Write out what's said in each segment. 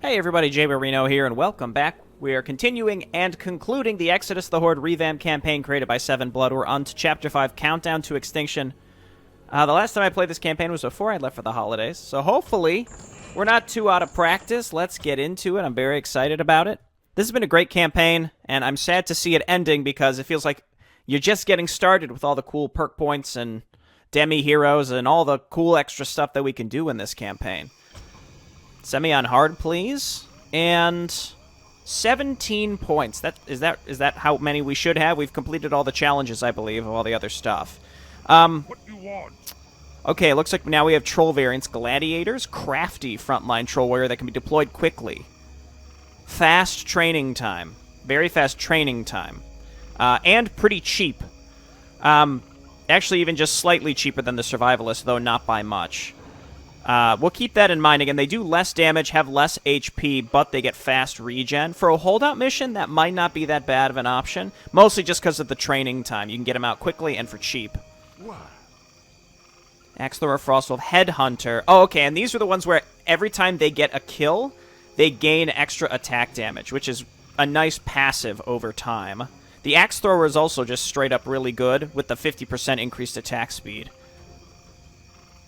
Hey everybody, Jay Marino here, and welcome back. We are continuing and concluding the Exodus the Horde Revamp campaign created by SevenBlood. We're on to Chapter 5, Countdown to Extinction. The last time I played this campaign was before I left for the holidays, so hopefully we're not too out of practice. Let's get into it. I'm very excited about it. This has been a great campaign, and I'm sad to see it ending because it feels like you're just getting started with all the cool perk points and demi-heroes and all the cool extra stuff that we can do in this campaign. Send me on hard, please. And 17 points. Is that how many we should have? We've completed all the challenges, I believe, of all the other stuff. What you want? Okay, looks like now we have troll variants. Gladiators, crafty frontline troll warrior that can be deployed quickly. Fast training time. Very fast training time. And pretty cheap. Actually, even just slightly cheaper than the survivalist, though not by much. We'll keep that in mind. Again, they do less damage, have less HP, but they get fast regen. For a holdout mission, that might not be that bad of an option. Mostly just because of the training time. You can get them out quickly and for cheap. What? Axe Thrower, Frostwolf, Headhunter. Oh, okay, and these are the ones where every time they get a kill, they gain extra attack damage, which is a nice passive over time. The Axe Thrower is also just straight up really good with the 50% increased attack speed.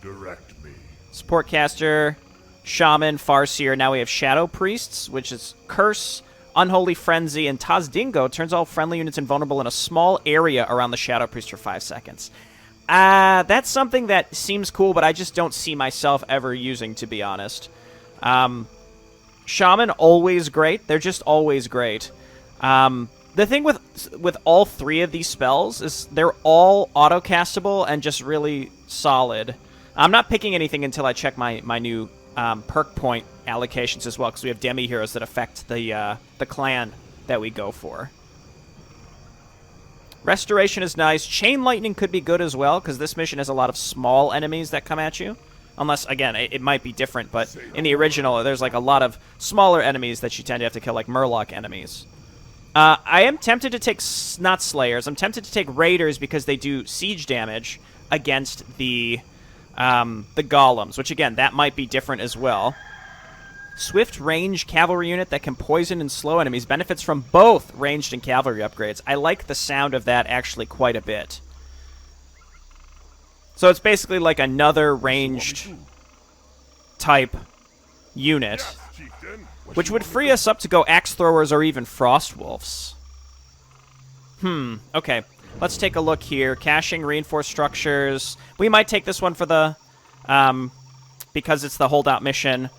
Direct me. Support Caster, Shaman, Farseer. Now we have Shadow Priests, which is Curse, Unholy Frenzy, and Tazdingo turns all friendly units invulnerable in a small area around the Shadow Priest for 5 seconds. That's something that seems cool, but I just don't see myself ever using, to be honest. Shaman, always great. They're just always great. The thing with all three of these spells is they're all auto-castable and just really solid. I'm not picking anything until I check my new perk point allocations as well, because we have demi-heroes that affect the clan that we go for. Restoration is nice. Chain Lightning could be good as well, because this mission has a lot of small enemies that come at you. Unless, again, it might be different, but in the original, there's like a lot of smaller enemies that you tend to have to kill, like Murloc enemies. I am tempted to take, not Slayers, I'm tempted to take Raiders because they do siege damage against the Golems, which, again, that might be different as well. Swift range cavalry unit that can poison and slow enemies benefits from both ranged and cavalry upgrades. I like the sound of that actually quite a bit. So it's basically like another ranged type unit, which would free us up to go Axe Throwers or even Frostwolves. Okay. Let's take a look here. Caching, reinforced structures. We might take this one for the, because it's the holdout mission.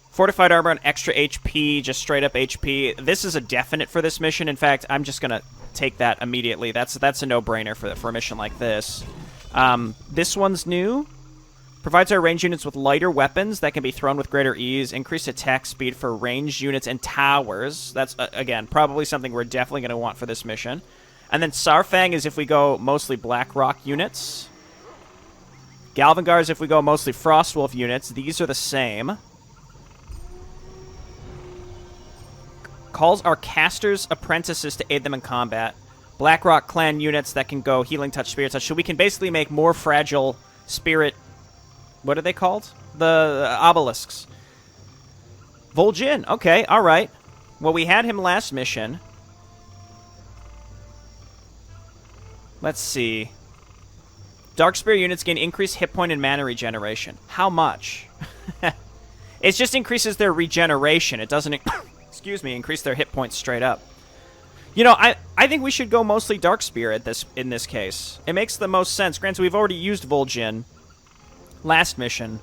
Fortified armor and extra HP, just straight up HP. This is a definite for this mission. In fact, I'm just gonna take that immediately. That's a no-brainer for a mission like this. This one's new. Provides our ranged units with lighter weapons that can be thrown with greater ease. Increased attack speed for ranged units and towers. That's, again, probably something we're definitely going to want for this mission. And then Sarfang is if we go mostly Blackrock units. Galvangar is if we go mostly Frostwolf units. These are the same. Calls our casters apprentices to aid them in combat. Blackrock clan units that can go Healing Touch, Spirit Touch. So we can basically make more fragile spirit... What are they called? The obelisks. Vol'jin. Okay, alright. Well, we had him last mission. Let's see. Dark Spirit units gain increased hit point and mana regeneration. How much? It just increases their regeneration. It doesn't, excuse me, increase their hit points straight up. You know, I think we should go mostly Dark Spirit in this case. It makes the most sense. Granted, we've already used Vol'jin last mission,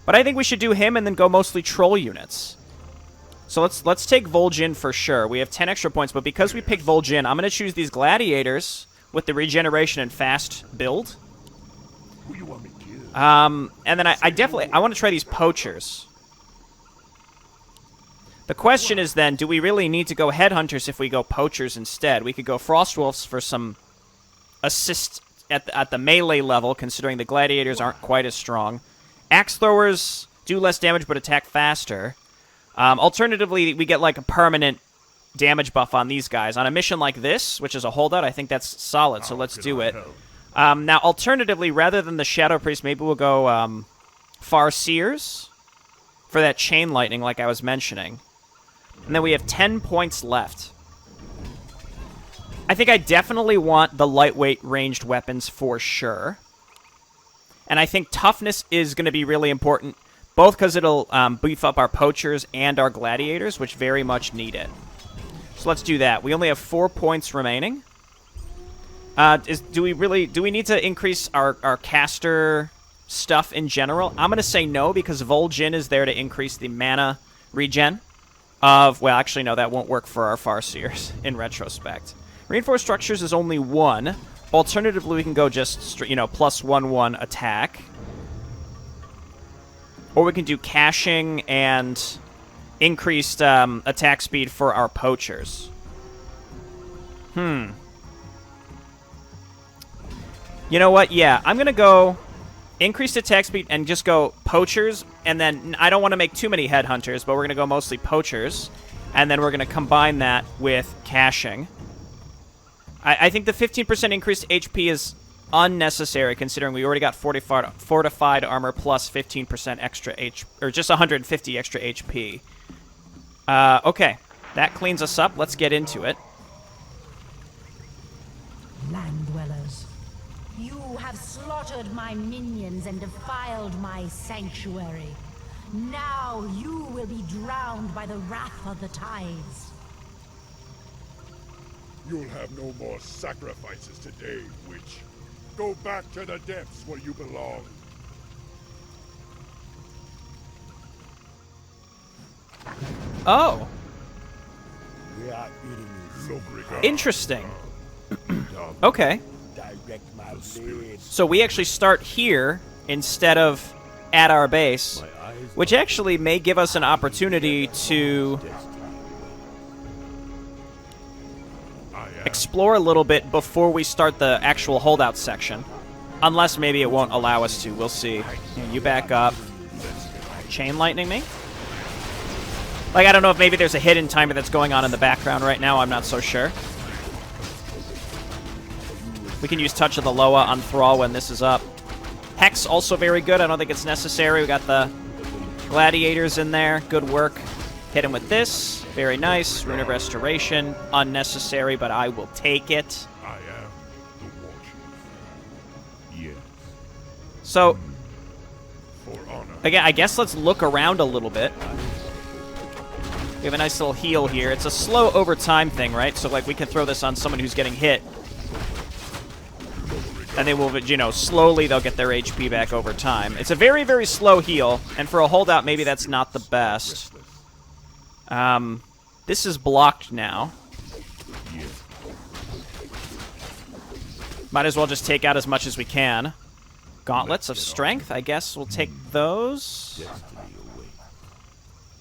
but I think we should do him and then go mostly troll units. So let's take Vol'jin for sure. We have 10 extra points, but because we picked Vol'jin, I'm going to choose these gladiators with the regeneration and fast build. Who you want me to kill? And then I want to try these poachers. The question is then, do we really need to go headhunters if we go poachers instead? We could go Frostwolves for some assist at the melee level, considering the gladiators aren't quite as strong. Axe Throwers do less damage but attack faster. Alternatively, we get like a permanent damage buff on these guys. On a mission like this, which is a holdout, I think that's solid, so let's do it. Now, alternatively, rather than the Shadow Priest, maybe we'll go Farseers. for that chain lightning like I was mentioning. And then we have 10 points left. I think I definitely want the lightweight ranged weapons for sure. And I think toughness is going to be really important, both because it'll beef up our poachers and our gladiators, which very much need it. So let's do that. We only have 4 points remaining. Do we need to increase our caster stuff in general? I'm going to say no, because Vol'jin is there to increase the mana regen of... Well, actually, no, that won't work for our Farseers in retrospect. Reinforced structures is only 1. Alternatively, we can go just, plus 1/1 attack. Or we can do caching and increased attack speed for our poachers. You know what? Yeah, I'm going to go increased attack speed and just go poachers. And then I don't want to make too many headhunters, but we're going to go mostly poachers. And then we're going to combine that with caching. I think the 15% increased HP is unnecessary, considering we already got fortified armor plus 15% extra HP, or just 150 extra HP. Okay, that cleans us up. Let's get into it. Land dwellers, you have slaughtered my minions and defiled my sanctuary. Now you will be drowned by the wrath of the tides. You'll have no more sacrifices today, witch. Go back to the depths where you belong. Oh. We are Interesting. Okay. So we actually start here instead of at our base, which actually may give us an opportunity to explore a little bit before we start the actual holdout section. Unless maybe it won't allow us to. We'll see. You back up. Chain lightning me? Like, I don't know if maybe there's a hidden timer that's going on in the background right now. I'm not so sure. We can use Touch of the Loa on Thrall when this is up. Hex, also very good. I don't think it's necessary. We got the gladiators in there. Good work. Hit him with this. Very nice. Rune of Restoration. Unnecessary, but I will take it. I am the Warchief. Yes. So, For honor. again, I guess let's look around a little bit. We have a nice little heal here. It's a slow over time thing, right? So, like, we can throw this on someone who's getting hit. And they will, slowly they'll get their HP back over time. It's a very, very slow heal. And for a holdout, maybe that's not the best. This is blocked now. Might as well just take out as much as we can. Gauntlets of Strength, I guess we'll take those.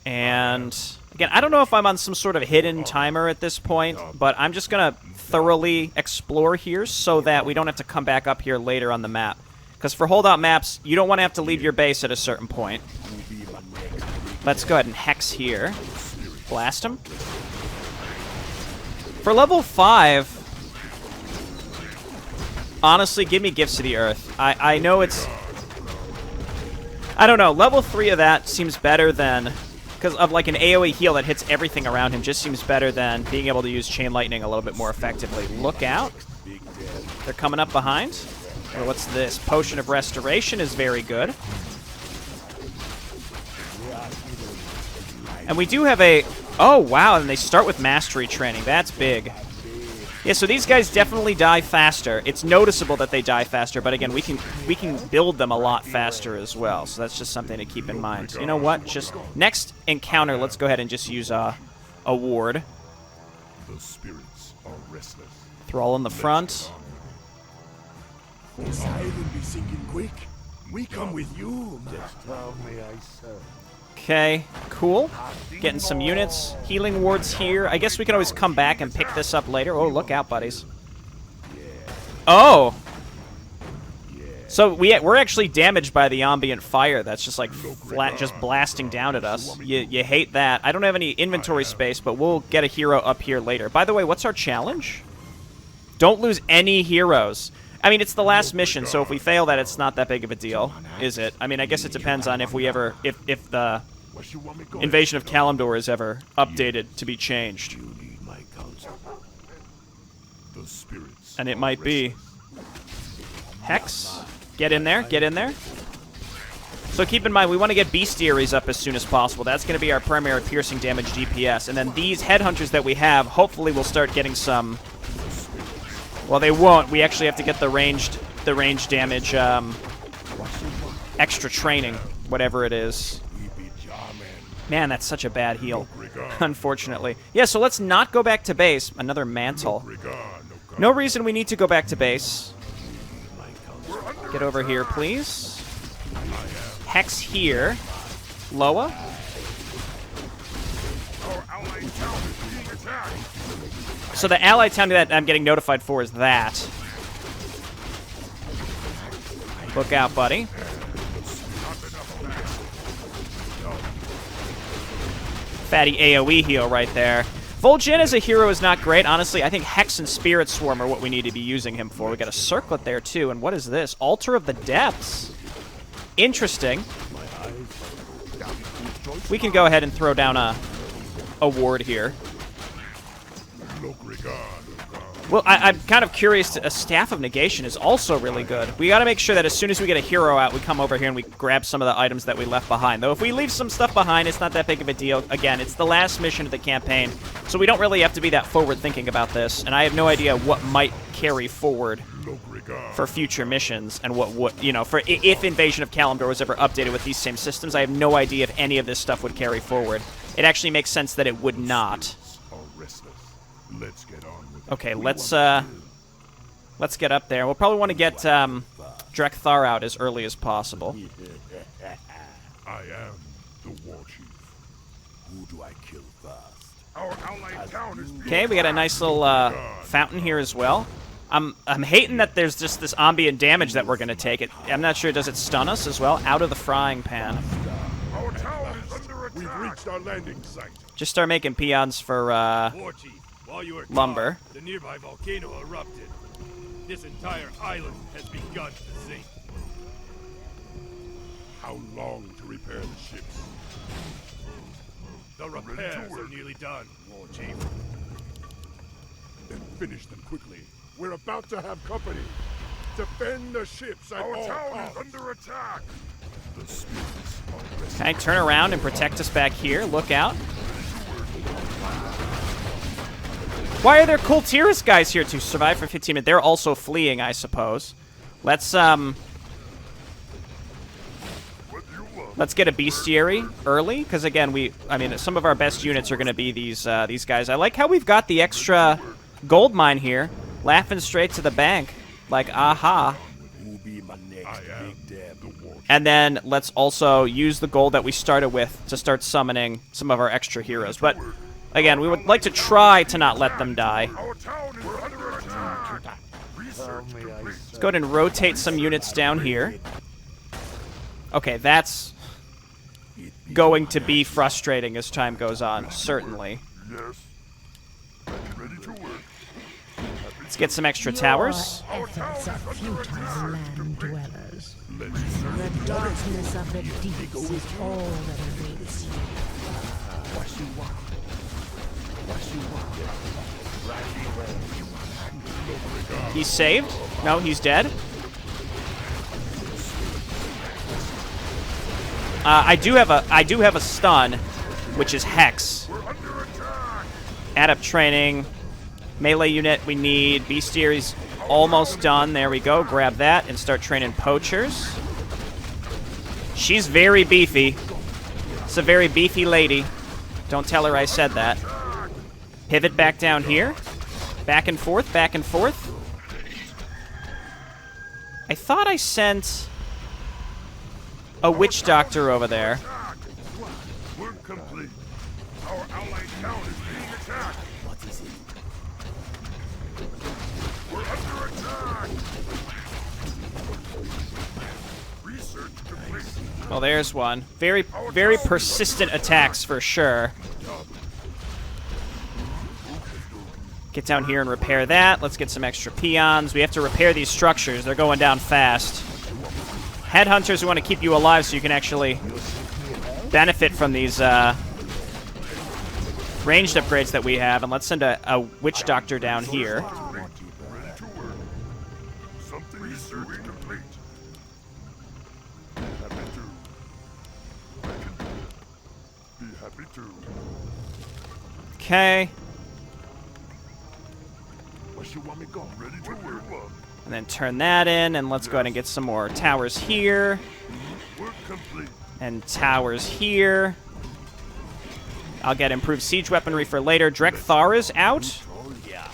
And, again, I don't know if I'm on some sort of hidden timer at this point, but I'm just going to thoroughly explore here so that we don't have to come back up here later on the map. Because for holdout maps, you don't want to have to leave your base at a certain point. Let's go ahead and Hex here. Blast him. For level 5, honestly, give me Gifts of the Earth. I know it's... I don't know. Level 3 of that seems better than... Because of like an AoE heal that hits everything around him just seems better than being able to use Chain Lightning a little bit more effectively. Look out. They're coming up behind. Or what's this? Potion of Restoration is very good. And we do have a... Oh, wow, and they start with Mastery Training. That's big. Yeah, so these guys definitely die faster. It's noticeable that they die faster, but again, we can build them a lot faster as well. So that's just something to keep in mind. You know what? Just next encounter, let's go ahead and just use a ward. The spirits are restless. Thrall in the front. This island be sinking quick. We come with you. Just tell me I serve. Okay, cool. Getting some units. Healing wards here. I guess we can always come back and pick this up later. Oh, look out, buddies. Oh! So we're actually damaged by the ambient fire that's just like flat, just blasting down at us. You hate that. I don't have any inventory space, but we'll get a hero up here later. By the way, what's our challenge? Don't lose any heroes. I mean, it's the last mission, so if we fail that, it's not that big of a deal, is it? I mean, I guess it depends on if we ever, if the Invasion of Kalimdor is ever updated to be changed. You need my counsel. The spirits. And it might be. Hex, get in there, get in there. So keep in mind, we want to get bestiaries up as soon as possible. That's going to be our primary piercing damage DPS. And then these headhunters that we have, hopefully will start getting some... Well, they won't. We actually have to get the ranged damage, extra training, whatever it is. Man, that's such a bad heal, unfortunately. Yeah, so let's not go back to base. Another mantle. No reason we need to go back to base. Get over here, please. Hex here. Loa. So the ally town that I'm getting notified for is that. Look out, buddy. Fatty AoE heal right there. Vol'jin as a hero is not great. Honestly, I think Hex and Spirit Swarm are what we need to be using him for. We got a circlet there, too. And what is this? Altar of the Depths. Interesting. We can go ahead and throw down a ward here. Well, I'm kind of curious. A Staff of Negation is also really good. We got to make sure that as soon as we get a hero out, we come over here and we grab some of the items that we left behind. Though if we leave some stuff behind, it's not that big of a deal. Again, it's the last mission of the campaign, so we don't really have to be that forward-thinking about this. And I have no idea what might carry forward for future missions and what would, you know, for if Invasion of Kalimdor was ever updated with these same systems. I have no idea if any of this stuff would carry forward. It actually makes sense that it would not. Let's get on with Okay, let's get up there. We'll probably want to get Drekthar out as early as possible. I am the war chief. Who do I kill first? Our allied town is Okay, we got a nice little fountain here as well. I'm hating that there's just this ambient damage that we're gonna take. I'm not sure. Does it stun us as well? Out of the frying pan. Our town is under attack. We've reached our landing site. Just start making peons for War chief. While you were lumber. gone, the nearby volcano erupted. This entire island has begun to sink. How long to repair the ships? The repairs are nearly done, War Chief. Then finish them quickly. We're about to have company. Defend the ships at all costs. Our town is under attack. The spirits are resting. Okay, turn around and protect us back here. Look out. Why are there Kultiris guys here to survive for 15 minutes? They're also fleeing, I suppose. Let's get a bestiary early, because again, some of our best units are going to be these guys. I like how we've got the extra gold mine here, laughing straight to the bank, like aha. And then let's also use the gold that we started with to start summoning some of our extra heroes. But again, we would like to try to not let them die. Let's go ahead and rotate some units down here. Okay, that's going to be frustrating as time goes on, certainly. Let's get some extra towers. Your efforts are futile, land dwellers. The darkness of the deeps is all that awaits you. He's saved? No, he's dead. I do have a stun, which is Hex. Adept training, melee unit we need. Bestiary's almost done. There we go. Grab that and start training poachers. She's very beefy. It's a very beefy lady. Don't tell her I said that. Pivot back down here. Back and forth, back and forth. I thought I sent a witch doctor over there. Work complete. Our allied town is being attacked. What is it? We're under attack. Research complete. Well, there's one. Very, very persistent attacks for sure. Get down here and repair that. Let's get some extra peons. We have to repair these structures. They're going down fast. Headhunters, we want to keep you alive so you can actually benefit from these ranged upgrades that we have, and let's send a witch doctor down here. Ready to work. Something research complete. Happy to. I can do it. Be happy to. Okay. What you want me go? Ready to work. And then turn that in, and let's go ahead and get some more towers here. Work complete. And towers here. I'll get improved siege weaponry for later. Drekthar is out. Oh yeah.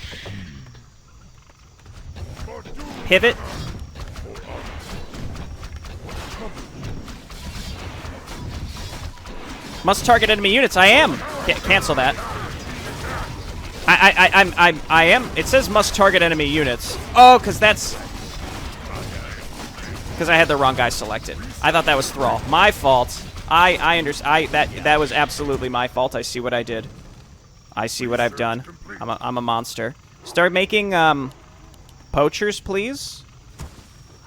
Pivot. Must target enemy units. I am. Cancel that. I am. It says must target enemy units. Oh, because that's... Because I had the wrong guy selected. I thought that was Thrall. My fault. I understand. That was absolutely my fault. I see what I did. I see what I've done. I'm a monster. Start making poachers, please.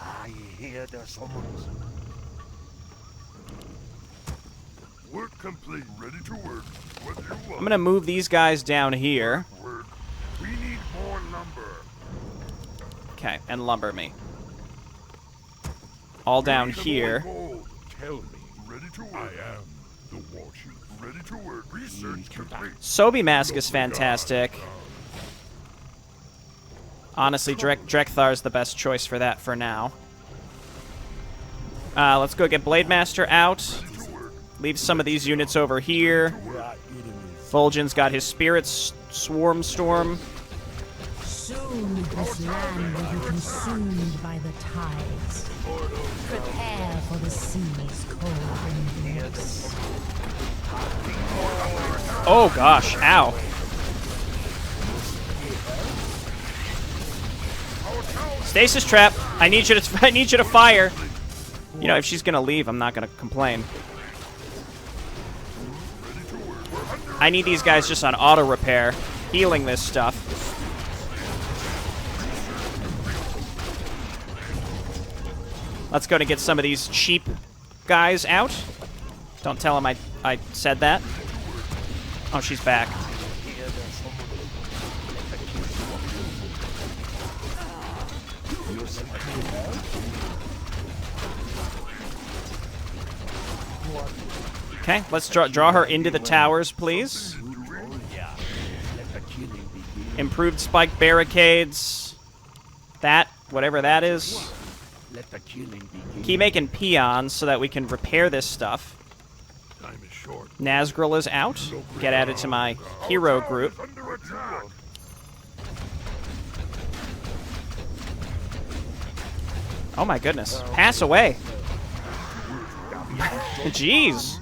I hear the summons. Work complete. Ready to work. What do you want? I'm gonna move these guys down here. Work. We need more lumber. Okay, and lumber me. All down here. Tell me. Ready to work. I am the warchief. Ready to work. Research complete. Sobi Mask is fantastic. Honestly, Drekthar is the best choice for that for now. Let's go get Blade Master out. Leave some of these units over here. Fulgen's got his Spirit Swarm Storm. Soon this land will be consumed by the tides. Prepare for the sea's cold embrace. Oh gosh, ow. Stasis trap. I need you to fire. You know, if she's gonna leave, I'm not gonna complain. I need these guys just on auto repair, healing this stuff. Let's go to get some of these cheap guys out. Don't tell him I said that. Oh, she's back. Okay, let's draw her into the towers, please. Improved spike barricades. That, whatever that is. Keep making peons so that we can repair this stuff. Time is short. Nazgul is out. Get added to my hero group. Under attack. Oh my goodness. Pass away. Jeez.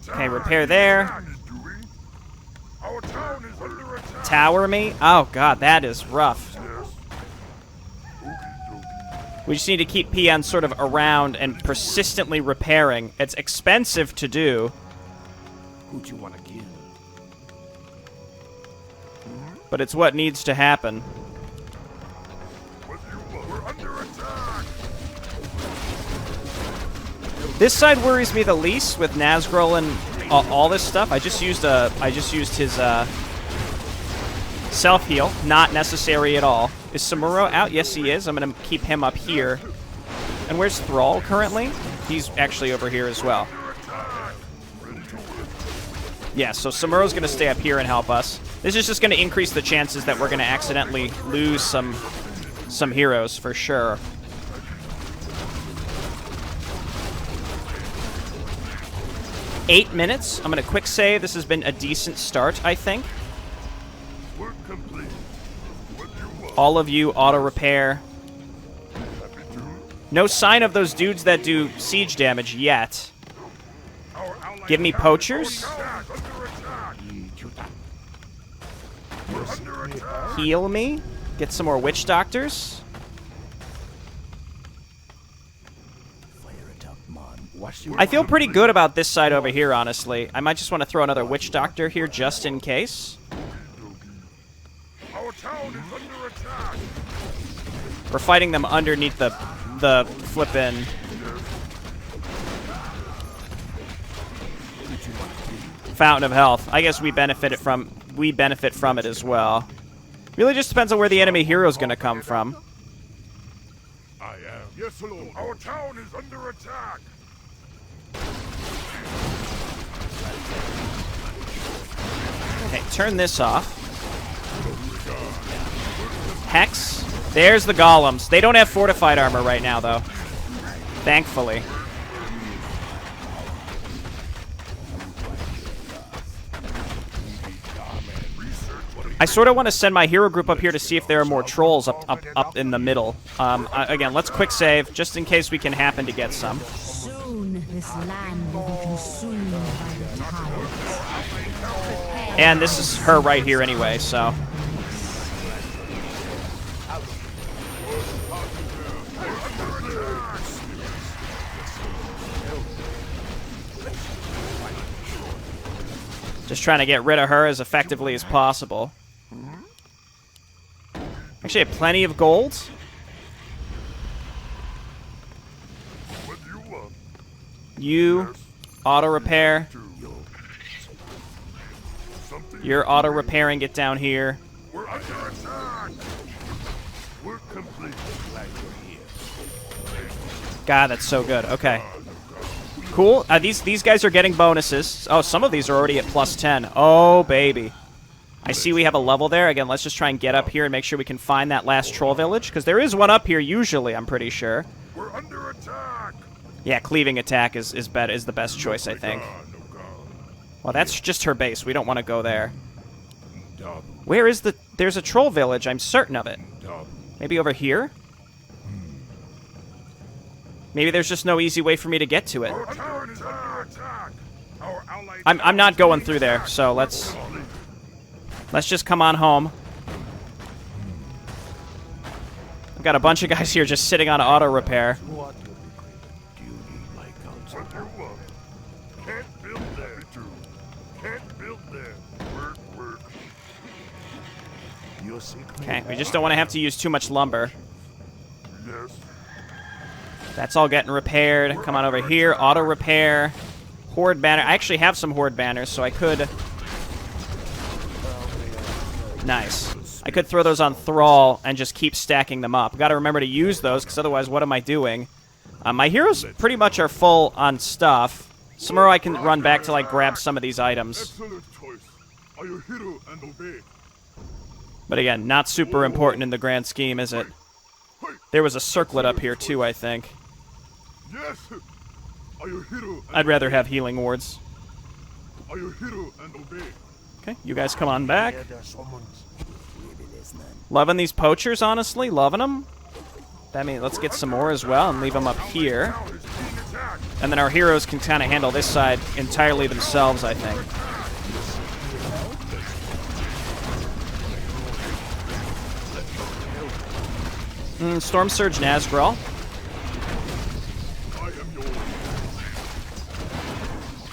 Okay, repair there. Our town is under attack. Tower me. Oh god, that is rough. We just need to keep peons sort of around and persistently repairing. It's expensive to do. Who'd you want to kill? But it's what needs to happen. We're under attack. This side worries me the least with Nazgul and all this stuff. I just used his self heal, not necessary at all. Is Samuro out? Yes, he is. I'm gonna keep him up here. And where's Thrall currently? He's actually over here as well. Yeah, so Samuro's gonna stay up here and help us. This is just gonna increase the chances that we're gonna accidentally lose some heroes for sure. Eight minutes. I'm gonna quick save. This has been a decent start, I think. Work complete. What do you want? All of you auto repair. Happy to. No sign of those dudes that do siege damage yet. Our allied Give me town is poachers. under attack. We're under attack. Heal me. Get some more witch doctors. I feel pretty good about this side over here, honestly. I might just want to throw another witch doctor here just in case. Our town is under attack. We're fighting them underneath the flippin'. Fountain of Health. I guess we benefit from it as well. Really just depends on where the enemy hero is going to come from. I am. Yes, Lord. Our town is under attack. Okay, turn this off. Hex. There's the golems. They don't have fortified armor right now, though. Thankfully. I sort of want to send my hero group up here to see if there are more trolls up in the middle. Again, let's quick save, just in case we can happen to get some. Soon this land will be consumed by the tide. And this is her right here anyway, so... Just trying to get rid of her as effectively as possible. Actually, I have plenty of gold. What do you want? You, auto repair. Something. You're auto repairing it down here. We're under attack. We're complete. Glad you're here. God, that's so good. Okay. Cool. These guys are getting bonuses. Oh, some of these are already at plus 10. Oh, baby. I see we have a level there. Again, let's just try and get up here and make sure we can find that last troll village, because there is one up here usually, I'm pretty sure. We're under attack. Yeah, cleaving attack is the best choice, I think. Well, that's just her base. We don't want to go there. Where is the... There's a troll village. I'm certain of it. Maybe over here? Maybe there's just no easy way for me to get to it. Our town is under attack. Our allied I'm not going through there, so let's just come on home. I've got a bunch of guys here just sitting on auto repair. What do you need my counsel? What do you want? Can't build there, too. Can't build there. Work. You're sick. Okay, we just don't want to have to use too much lumber. Yes. That's all getting repaired. Come on over here. Auto repair. Horde banner. I actually have some Horde banners, so I could... Nice. I could throw those on Thrall and just keep stacking them up. Got to remember to use those, because otherwise what am I doing? My heroes pretty much are full on stuff. Tomorrow I can run back to, like, grab some of these items. Excellent choice. Are you hero and obey? But again, not super important in the grand scheme, is it? There was a circlet up here, too, I think. Yes. Are you hero? I'd rather have healing wards. Are you hero and obey? Okay, you guys come on back. Yeah, there's someone's. Loving these poachers, honestly. Loving them. That means let's get some more as well and leave them up here. And then our heroes can kind of handle this side entirely themselves, I think. Storm Surge Nazgul. I am yours.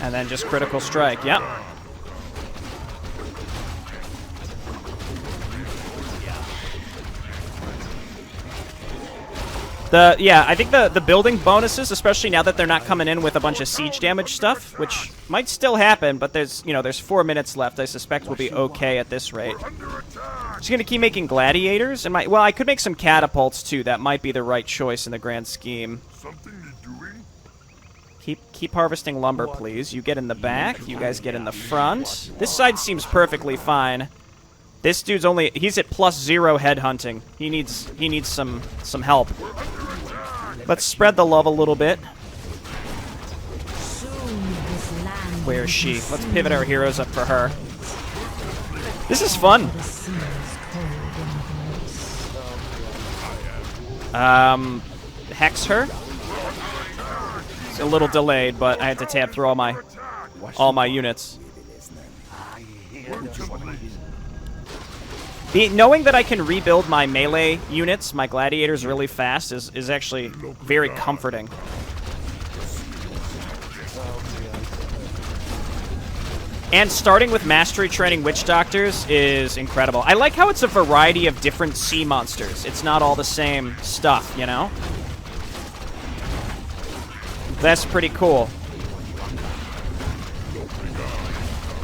And then just Critical Strike, yep. I think the building bonuses, especially now that they're not coming in with a bunch of siege damage stuff, which might still happen, but there's 4 minutes left. I suspect we'll be okay at this rate. Just gonna keep making gladiators, and well, I could make some catapults too. That might be the right choice in the grand scheme. Something you're doing? Keep harvesting lumber, please. You get in the back. You guys get in the front. This side seems perfectly fine. This dude's he's at +0 headhunting. He needs some help. Let's spread the love a little bit. Where is she? Let's pivot our heroes up for her. This is fun. Hex her. It's a little delayed, but I had to tab through all my units. Knowing that I can rebuild my melee units, my gladiators, really fast is actually very comforting. And starting with Mastery Training Witch Doctors is incredible. I like how it's a variety of different sea monsters. It's not all the same stuff, you know? That's pretty cool.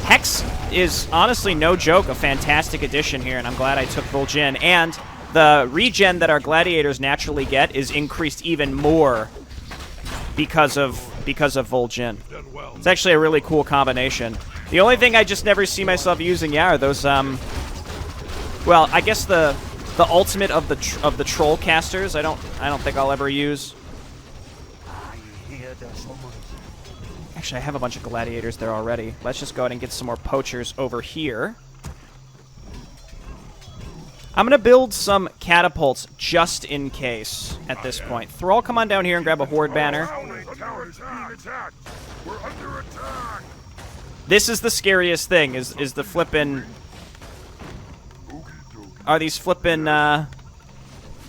Hex is honestly no joke a fantastic addition here, and I'm glad I took Vol'jin. And the regen that our gladiators naturally get is increased even more because of Vol'jin. It's actually a really cool combination. The only thing I just never see myself using, are those well, I guess the ultimate of the troll casters. I don't think I'll ever use. Actually, I have a bunch of gladiators there already. Let's just go ahead and get some more poachers over here. I'm going to build some catapults just in case at this point. Thrall, come on down here and grab a horde banner. This is the scariest thing, is the flippin'... Are these flippin',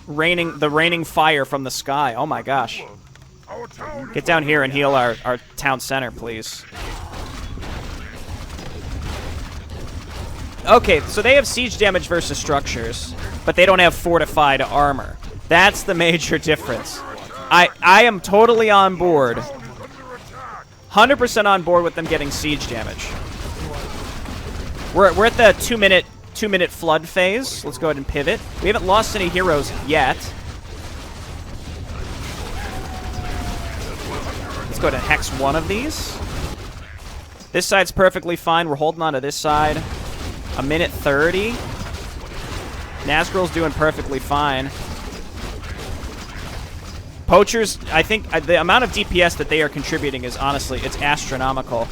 raining fire from the sky. Oh my gosh. Get down here and heal our town center, please. Okay, so they have siege damage versus structures, but they don't have fortified armor. That's the major difference. I am totally on board. 100% on board with them getting siege damage. We're at the 2-minute flood phase. Let's go ahead and pivot. We haven't lost any heroes yet. Let's go ahead and hex one of these. This side's perfectly fine. We're holding on to this side. A minute 30. Nazgul's doing perfectly fine. Poachers, I think the amount of DPS that they are contributing is honestly, it's astronomical.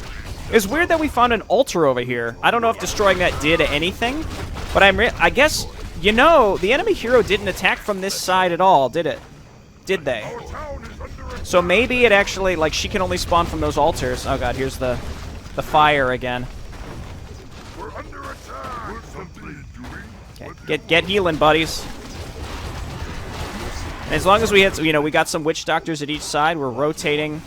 It's weird that we found an altar over here. I don't know if destroying that did anything, but I guess, you know, the enemy hero didn't attack from this side at all, did it? Did they? So maybe it actually, like, she can only spawn from those altars. Oh god, here's the fire again. Okay, get healing, buddies. And as long as we hit, you know, we got some witch doctors at each side, we're rotating.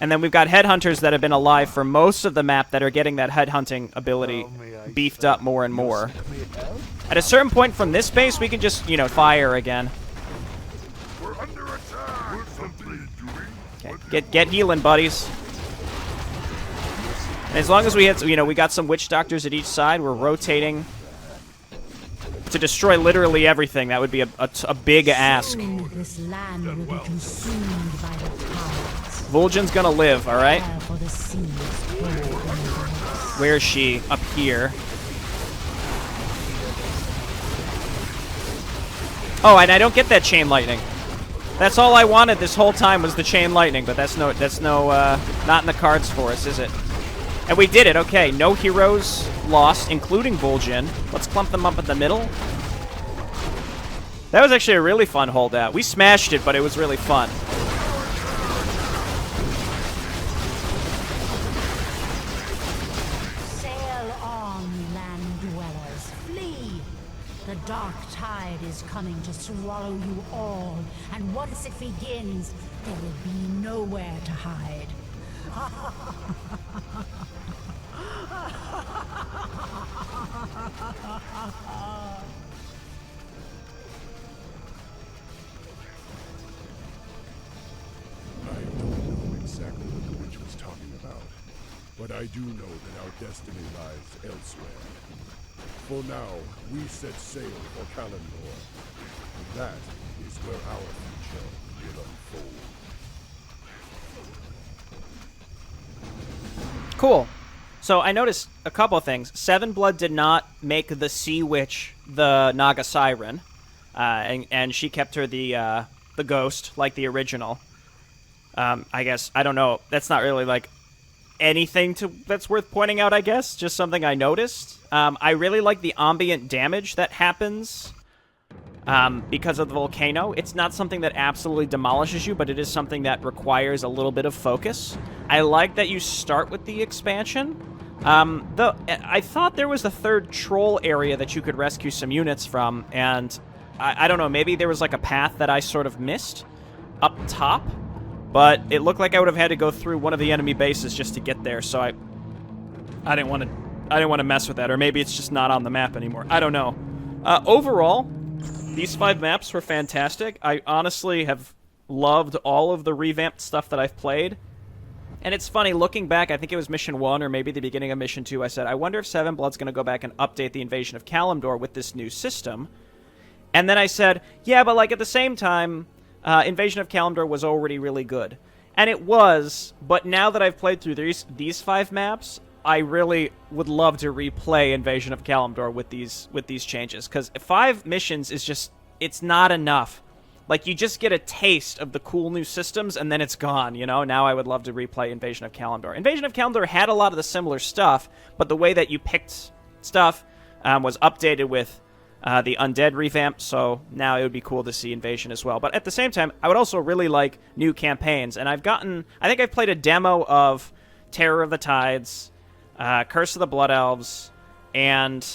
And then we've got headhunters that have been alive for most of the map that are getting that headhunting ability beefed up more and more. At a certain point from this base, we can just, you know, fire again. Okay, get healing, buddies. And as long as we hit, you know, we got some witch doctors at each side, we're rotating to destroy literally everything. That would be a big ask. This land will be consumed by the tides. Vol'jin's gonna live, alright? Where is she? Up here. Oh, and I don't get that chain lightning. That's all I wanted this whole time was the chain lightning, but that's not in the cards for us, is it? And we did it, okay. No heroes lost, including Vol'jin. Let's clump them up in the middle. That was actually a really fun holdout. We smashed it, but it was really fun. Sail on, land dwellers. Flee! The dark tide is coming to swallow you all, and once it begins, there will be nowhere to hide. I don't know exactly what the witch was talking about, but I do know that our destiny lies elsewhere. For now, we set sail for Kalimdor, and that is where our future will unfold. Cool. So I noticed a couple of things. SevenBlood did not make the Sea Witch the Naga Siren, and she kept her the ghost like the original. I guess I don't know. That's not really like anything that's worth pointing out. I guess just something I noticed. I really like the ambient damage that happens because of the volcano. It's not something that absolutely demolishes you, but it is something that requires a little bit of focus. I like that you start with the expansion. I thought there was a third troll area that you could rescue some units from, and I don't know, maybe there was like a path that I sort of missed up top, but it looked like I would have had to go through one of the enemy bases just to get there, so I didn't want to mess with that, or maybe it's just not on the map anymore. I don't know. Overall, these 5 maps were fantastic. I honestly have loved all of the revamped stuff that I've played. And it's funny, looking back, I think it was Mission 1 or maybe the beginning of Mission 2, I said, I wonder if SevenBlood's going to go back and update the Invasion of Kalimdor with this new system. And then I said, yeah, but like at the same time, Invasion of Kalimdor was already really good. And it was, but now that I've played through these 5 maps, I really would love to replay Invasion of Kalimdor with these changes. Because 5 missions is just, it's not enough. Like, you just get a taste of the cool new systems, and then it's gone, you know? Now I would love to replay Invasion of Kalimdor. Invasion of Kalimdor had a lot of the similar stuff, but the way that you picked stuff was updated with the Undead revamp, so now it would be cool to see Invasion as well. But at the same time, I would also really like new campaigns, and I think I've played a demo of Terror of the Tides, Curse of the Blood Elves, and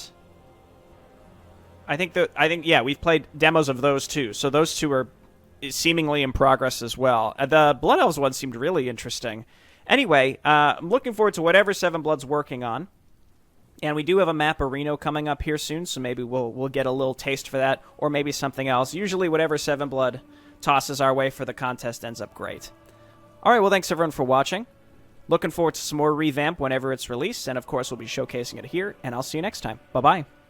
yeah, we've played demos of those too. So those 2 are seemingly in progress as well. The Blood Elves one seemed really interesting. Anyway, I'm looking forward to whatever SevenBlood's working on. And we do have a map Reno coming up here soon, so maybe we'll get a little taste for that, or maybe something else. Usually whatever SevenBlood tosses our way for the contest ends up great. Alright, well thanks everyone for watching. Looking forward to some more Revamp whenever it's released, and of course we'll be showcasing it here, and I'll see you next time. Bye-bye.